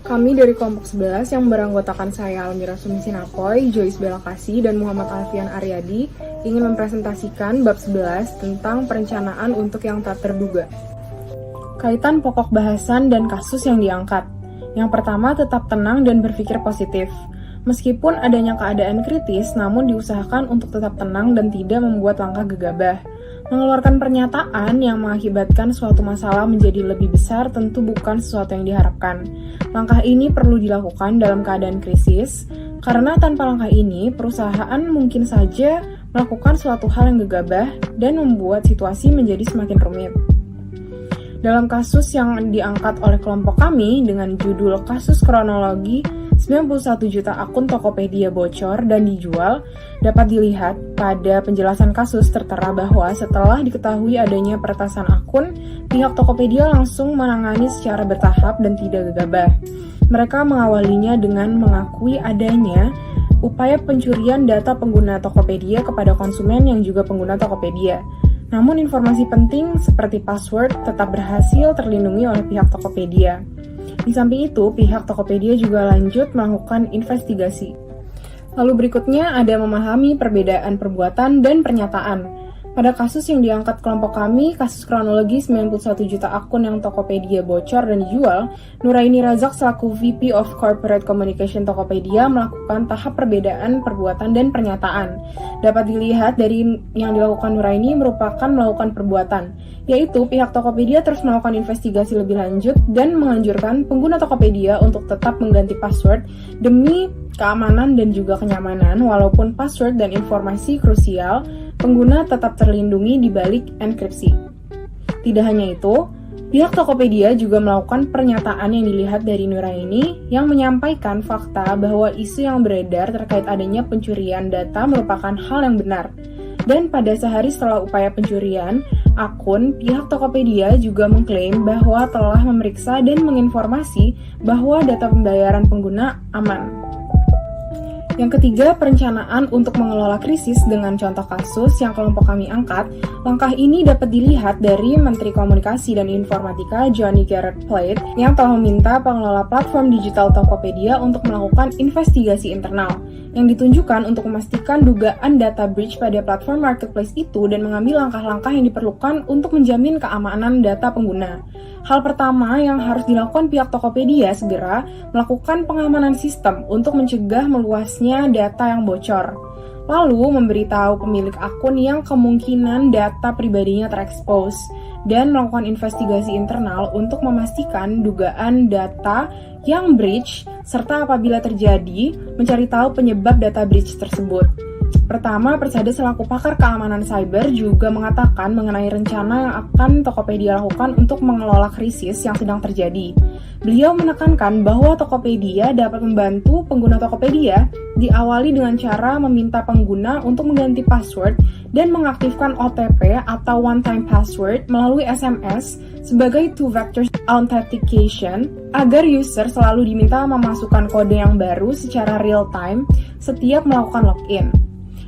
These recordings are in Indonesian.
Kami dari kelompok 11 yang beranggotakan saya Almira Sumisi Napoy, Joyce Belakasi, dan Muhammad Alfian Aryadi ingin mempresentasikan bab 11 tentang perencanaan untuk yang tak terduga. Kaitan pokok bahasan dan kasus yang diangkat. Yang pertama, tetap tenang dan berpikir positif. Meskipun adanya keadaan kritis, namun diusahakan untuk tetap tenang dan tidak membuat langkah gegabah. Mengeluarkan pernyataan yang mengakibatkan suatu masalah menjadi lebih besar tentu bukan sesuatu yang diharapkan. Langkah ini perlu dilakukan dalam keadaan krisis, karena tanpa langkah ini, perusahaan mungkin saja melakukan suatu hal yang gegabah dan membuat situasi menjadi semakin rumit. Dalam kasus yang diangkat oleh kelompok kami dengan judul Kasus Kronologi 91 juta akun Tokopedia bocor dan dijual, dapat dilihat pada penjelasan kasus tertera bahwa setelah diketahui adanya peretasan akun, pihak Tokopedia langsung menangani secara bertahap dan tidak gegabah. Mereka mengawalinya dengan mengakui adanya upaya pencurian data pengguna Tokopedia kepada konsumen yang juga pengguna Tokopedia. Namun informasi penting seperti password tetap berhasil terlindungi oleh pihak Tokopedia. Di samping itu, pihak Tokopedia juga lanjut melakukan investigasi. Lalu berikutnya ada memahami perbedaan perbuatan dan pernyataan. Pada kasus yang diangkat kelompok kami, kasus kronologi 91 juta akun yang Tokopedia bocor dan dijual, Nuraini Razak selaku VP of Corporate Communication Tokopedia melakukan tahap perbedaan perbuatan dan pernyataan. Dapat dilihat dari yang dilakukan Nuraini merupakan melakukan perbuatan, yaitu pihak Tokopedia terus melakukan investigasi lebih lanjut dan menganjurkan pengguna Tokopedia untuk tetap mengganti password demi keamanan dan juga kenyamanan, walaupun password dan informasi krusial pengguna tetap terlindungi di balik enkripsi. Tidak hanya itu, pihak Tokopedia juga melakukan pernyataan yang dilihat dari Nuraini yang menyampaikan fakta bahwa isu yang beredar terkait adanya pencurian data merupakan hal yang benar. Dan pada sehari setelah upaya pencurian akun, pihak Tokopedia juga mengklaim bahwa telah memeriksa dan menginformasi bahwa data pembayaran pengguna aman. Yang ketiga, perencanaan untuk mengelola krisis dengan contoh kasus yang kelompok kami angkat. Langkah ini dapat dilihat dari Menteri Komunikasi dan Informatika Johnny Garrett Plate yang telah meminta pengelola platform digital Tokopedia untuk melakukan investigasi internal yang ditunjukkan untuk memastikan dugaan data breach pada platform marketplace itu dan mengambil langkah-langkah yang diperlukan untuk menjamin keamanan data pengguna. Hal pertama yang harus dilakukan pihak Tokopedia segera melakukan pengamanan sistem untuk mencegah meluasnya data yang bocor. Lalu memberitahu pemilik akun yang kemungkinan data pribadinya terekspos dan melakukan investigasi internal untuk memastikan dugaan data yang breach serta apabila terjadi mencari tahu penyebab data breach tersebut. Pertama, Persada selaku pakar keamanan cyber juga mengatakan mengenai rencana yang akan Tokopedia lakukan untuk mengelola krisis yang sedang terjadi. Beliau menekankan bahwa Tokopedia dapat membantu pengguna Tokopedia diawali dengan cara meminta pengguna untuk mengganti password dan mengaktifkan OTP atau one-time password melalui SMS sebagai two-factor authentication agar user selalu diminta memasukkan kode yang baru secara real-time setiap melakukan login.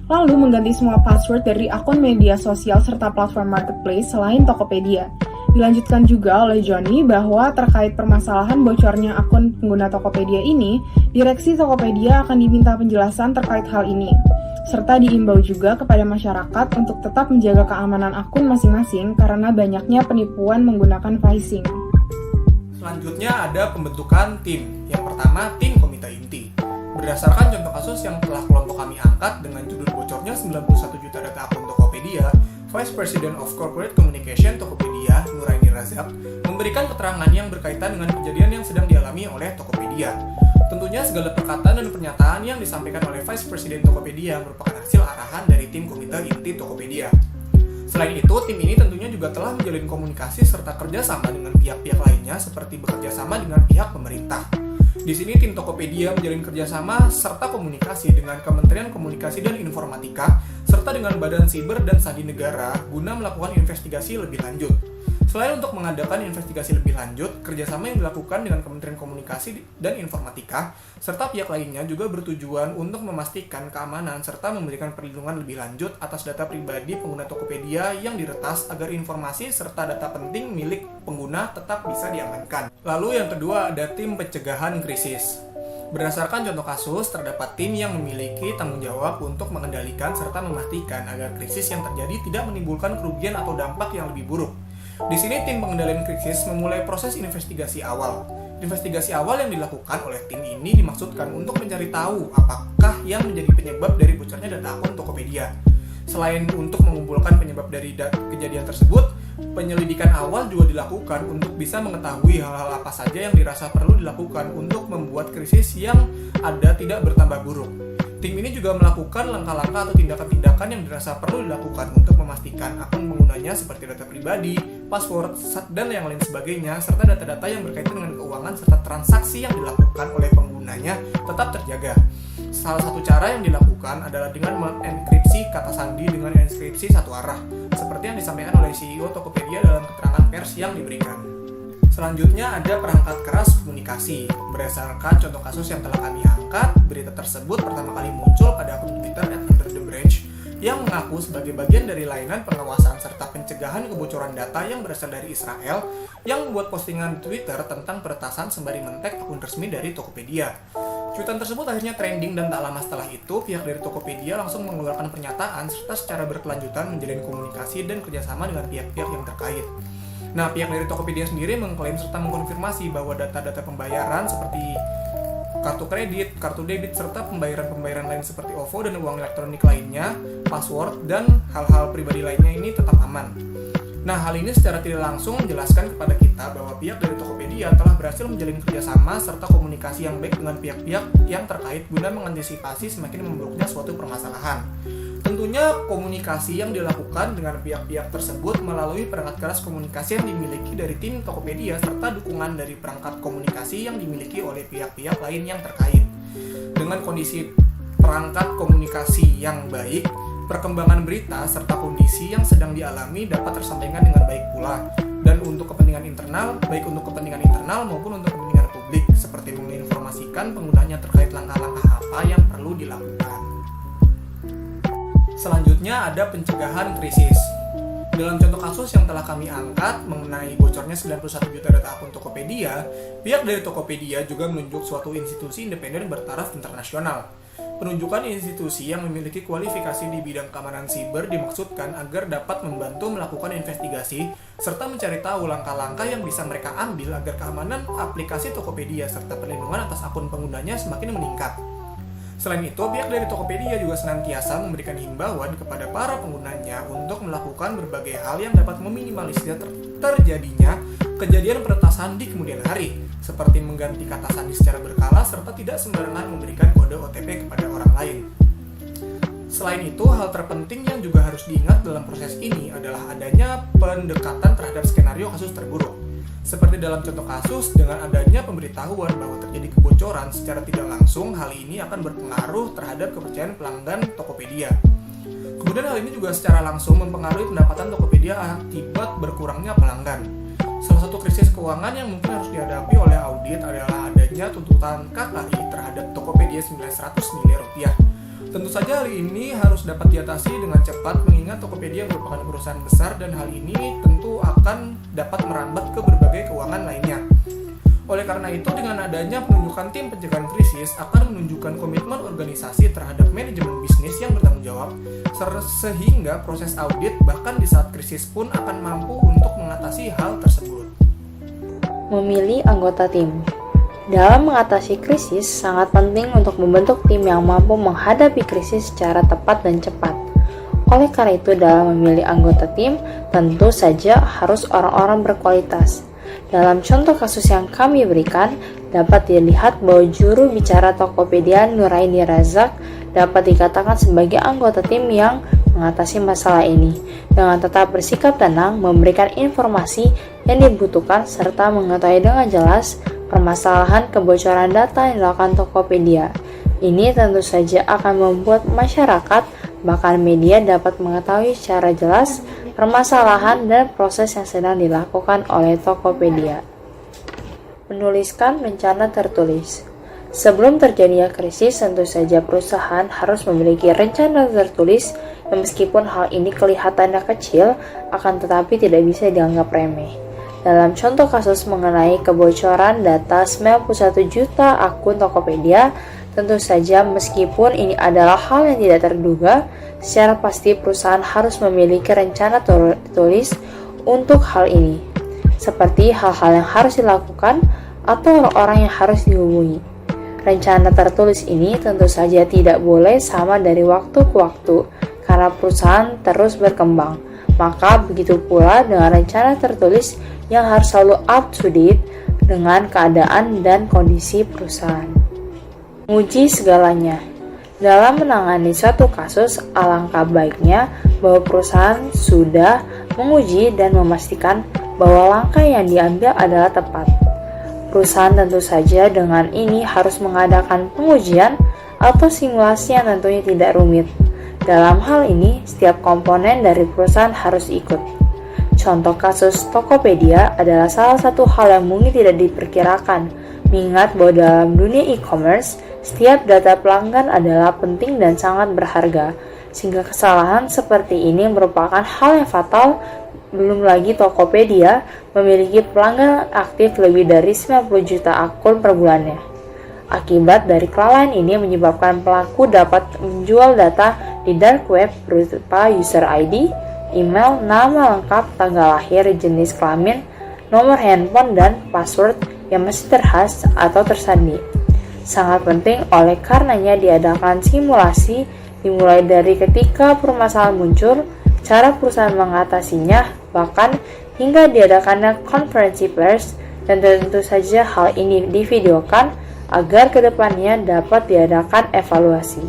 Lalu mengganti semua password dari akun media sosial serta platform marketplace selain Tokopedia. Dilanjutkan juga oleh Johnny bahwa terkait permasalahan bocornya akun pengguna Tokopedia ini, direksi Tokopedia akan diminta penjelasan terkait hal ini. Serta diimbau juga kepada masyarakat untuk tetap menjaga keamanan akun masing-masing karena banyaknya penipuan menggunakan phishing. Selanjutnya ada pembentukan tim. Yang pertama, tim komite inti. Berdasarkan contoh kasus yang telah kelompok kami angkat dengan judul bocornya 91 juta data akun Tokopedia, Vice President of Corporate Communication Tokopedia, Nuraini Razak, memberikan keterangan yang berkaitan dengan kejadian yang sedang dialami oleh Tokopedia. Tentunya segala perkataan dan pernyataan yang disampaikan oleh Vice President Tokopedia merupakan hasil arahan dari tim komite inti Tokopedia. Selain itu, tim ini tentunya juga telah menjalin komunikasi serta kerjasama dengan pihak-pihak lainnya seperti bekerjasama dengan pihak pemerintah. Di sini tim Tokopedia menjalin kerjasama serta komunikasi dengan Kementerian Komunikasi dan Informatika serta dengan Badan Siber dan Sandi Negara guna melakukan investigasi lebih lanjut. Selain untuk mengadakan investigasi lebih lanjut, kerjasama yang dilakukan dengan Kementerian Komunikasi dan Informatika, serta pihak lainnya juga bertujuan untuk memastikan keamanan serta memberikan perlindungan lebih lanjut atas data pribadi pengguna Tokopedia yang diretas agar informasi serta data penting milik pengguna tetap bisa diamankan. Lalu yang kedua ada tim pencegahan krisis. Berdasarkan contoh kasus, terdapat tim yang memiliki tanggung jawab untuk mengendalikan serta memastikan agar krisis yang terjadi tidak menimbulkan kerugian atau dampak yang lebih buruk. Di sini tim pengendalian krisis memulai proses investigasi awal. Investigasi awal yang dilakukan oleh tim ini dimaksudkan untuk mencari tahu apakah yang menjadi penyebab dari bocornya data akun Tokopedia. Selain untuk mengumpulkan penyebab dari kejadian tersebut, penyelidikan awal juga dilakukan untuk bisa mengetahui hal-hal apa saja yang dirasa perlu dilakukan untuk membuat krisis yang ada tidak bertambah buruk. Tim ini juga melakukan langkah-langkah atau tindakan-tindakan yang dirasa perlu dilakukan untuk memastikan akun penggunanya seperti data pribadi, password, dan yang lain sebagainya, serta data-data yang berkaitan dengan keuangan serta transaksi yang dilakukan oleh penggunanya tetap terjaga. Salah satu cara yang dilakukan adalah dengan mengenkripsi kata sandi dengan enkripsi satu arah, seperti yang disampaikan oleh CEO Tokopedia dalam keterangan pers yang diberikan. Selanjutnya ada perangkat keras komunikasi. Berdasarkan contoh kasus yang telah kami angkat, berita tersebut pertama kali muncul pada akun Twitter @underthebranch yang mengaku sebagai bagian dari layanan pengawasan serta pencegahan kebocoran data yang berasal dari Israel yang membuat postingan Twitter tentang peretasan sembari men-tag akun resmi dari Tokopedia. Cuitan tersebut akhirnya trending dan tak lama setelah itu pihak dari Tokopedia langsung mengeluarkan pernyataan serta secara berkelanjutan menjalin komunikasi dan kerjasama dengan pihak-pihak yang terkait. Nah, pihak dari Tokopedia sendiri mengklaim serta mengkonfirmasi bahwa data-data pembayaran seperti kartu kredit, kartu debit, serta pembayaran-pembayaran lain seperti OVO dan uang elektronik lainnya, password, dan hal-hal pribadi lainnya ini tetap aman. Nah, hal ini secara tidak langsung menjelaskan kepada kita bahwa pihak dari Tokopedia telah berhasil menjalin kerjasama serta komunikasi yang baik dengan pihak-pihak yang terkait guna mengantisipasi semakin memburuknya suatu permasalahan. Tentunya komunikasi yang dilakukan dengan pihak-pihak tersebut melalui perangkat keras komunikasi yang dimiliki dari tim Tokopedia serta dukungan dari perangkat komunikasi yang dimiliki oleh pihak-pihak lain yang terkait. Dengan kondisi perangkat komunikasi yang baik, perkembangan berita serta kondisi yang sedang dialami dapat tersampaikan dengan baik pula, dan untuk kepentingan internal, baik untuk kepentingan internal maupun untuk kepentingan publik, seperti menginformasikan penggunanya terkait langkah-langkah apa yang perlu dilakukan. Selanjutnya ada pencegahan krisis. Dalam contoh kasus yang telah kami angkat mengenai bocornya 91 juta data akun Tokopedia, pihak dari Tokopedia juga menunjuk suatu institusi independen bertaraf internasional. Penunjukan institusi yang memiliki kualifikasi di bidang keamanan siber dimaksudkan agar dapat membantu melakukan investigasi serta mencari tahu langkah-langkah yang bisa mereka ambil agar keamanan aplikasi Tokopedia serta perlindungan atas akun penggunanya semakin meningkat. Selain itu, pihak dari Tokopedia juga senantiasa memberikan himbauan kepada para penggunanya untuk melakukan berbagai hal yang dapat meminimalisir terjadinya kejadian peretasan di kemudian hari, seperti mengganti kata sandi secara berkala serta tidak sembarangan memberikan kode OTP kepada orang lain. Selain itu, hal terpenting yang juga harus diingat dalam proses ini adalah adanya pendekatan terhadap skenario kasus terburuk. Seperti dalam contoh kasus, dengan adanya pemberitahuan bahwa terjadi kebocoran secara tidak langsung, hal ini akan berpengaruh terhadap kepercayaan pelanggan Tokopedia. Kemudian hal ini juga secara langsung mempengaruhi pendapatan Tokopedia akibat berkurangnya pelanggan. Salah satu krisis keuangan yang mungkin harus dihadapi oleh audit adalah adanya tuntutan KKI terhadap Tokopedia 900 miliar rupiah. Tentu saja hal ini harus dapat diatasi dengan cepat mengingat Tokopedia merupakan perusahaan besar dan hal ini tentu akan dapat merambat ke berbagai keuangan lainnya. Oleh karena itu, dengan adanya penunjukan tim pencegahan krisis akan menunjukkan komitmen organisasi terhadap manajemen bisnis yang bertanggung jawab, sehingga proses audit bahkan di saat krisis pun akan mampu untuk mengatasi hal tersebut. Memilih anggota tim. Dalam mengatasi krisis, sangat penting untuk membentuk tim yang mampu menghadapi krisis secara tepat dan cepat. Oleh karena itu, dalam memilih anggota tim, tentu saja harus orang-orang berkualitas. Dalam contoh kasus yang kami berikan, dapat dilihat bahwa juru bicara Tokopedia Nuraini Razak dapat dikatakan sebagai anggota tim yang mengatasi masalah ini, dengan tetap bersikap tenang, memberikan informasi yang dibutuhkan, serta mengetahui dengan jelas permasalahan kebocoran data yang dilakukan Tokopedia. Ini tentu saja akan membuat masyarakat, bahkan media dapat mengetahui secara jelas permasalahan dan proses yang sedang dilakukan oleh Tokopedia. Menuliskan rencana tertulis. Sebelum terjadinya krisis, tentu saja perusahaan harus memiliki rencana tertulis yang meskipun hal ini kelihatannya kecil, akan tetapi tidak bisa dianggap remeh. Dalam contoh kasus mengenai kebocoran data 91 juta akun Tokopedia, tentu saja meskipun ini adalah hal yang tidak terduga, secara pasti perusahaan harus memiliki rencana tertulis untuk hal ini, seperti hal-hal yang harus dilakukan atau orang-orang yang harus dihubungi. Rencana tertulis ini tentu saja tidak boleh sama dari waktu ke waktu, karena perusahaan terus berkembang. Maka begitu pula dengan rencana tertulis yang harus selalu up to date dengan keadaan dan kondisi perusahaan. Menguji segalanya. Dalam menangani suatu kasus, alangkah baiknya bahwa perusahaan sudah menguji dan memastikan bahwa langkah yang diambil adalah tepat. Perusahaan tentu saja dengan ini harus mengadakan pengujian atau simulasi yang tentunya tidak rumit. Dalam hal ini, setiap komponen dari perusahaan harus ikut. Contoh kasus Tokopedia adalah salah satu hal yang mungkin tidak diperkirakan, mengingat bahwa dalam dunia e-commerce, setiap data pelanggan adalah penting dan sangat berharga, sehingga kesalahan seperti ini merupakan hal yang fatal. Belum lagi Tokopedia memiliki pelanggan aktif lebih dari 90 juta akun per bulannya. Akibat dari kelalaian ini menyebabkan pelaku dapat menjual data di dark web berupa user ID, email, nama lengkap, tanggal lahir, jenis kelamin, nomor handphone, dan password yang masih terhas atau tersandi. Sangat penting oleh karenanya diadakan simulasi dimulai dari ketika permasalahan muncul, cara perusahaan mengatasinya, bahkan hingga diadakannya konferensi pers, dan tentu saja hal ini divideokan agar kedepannya dapat diadakan evaluasi.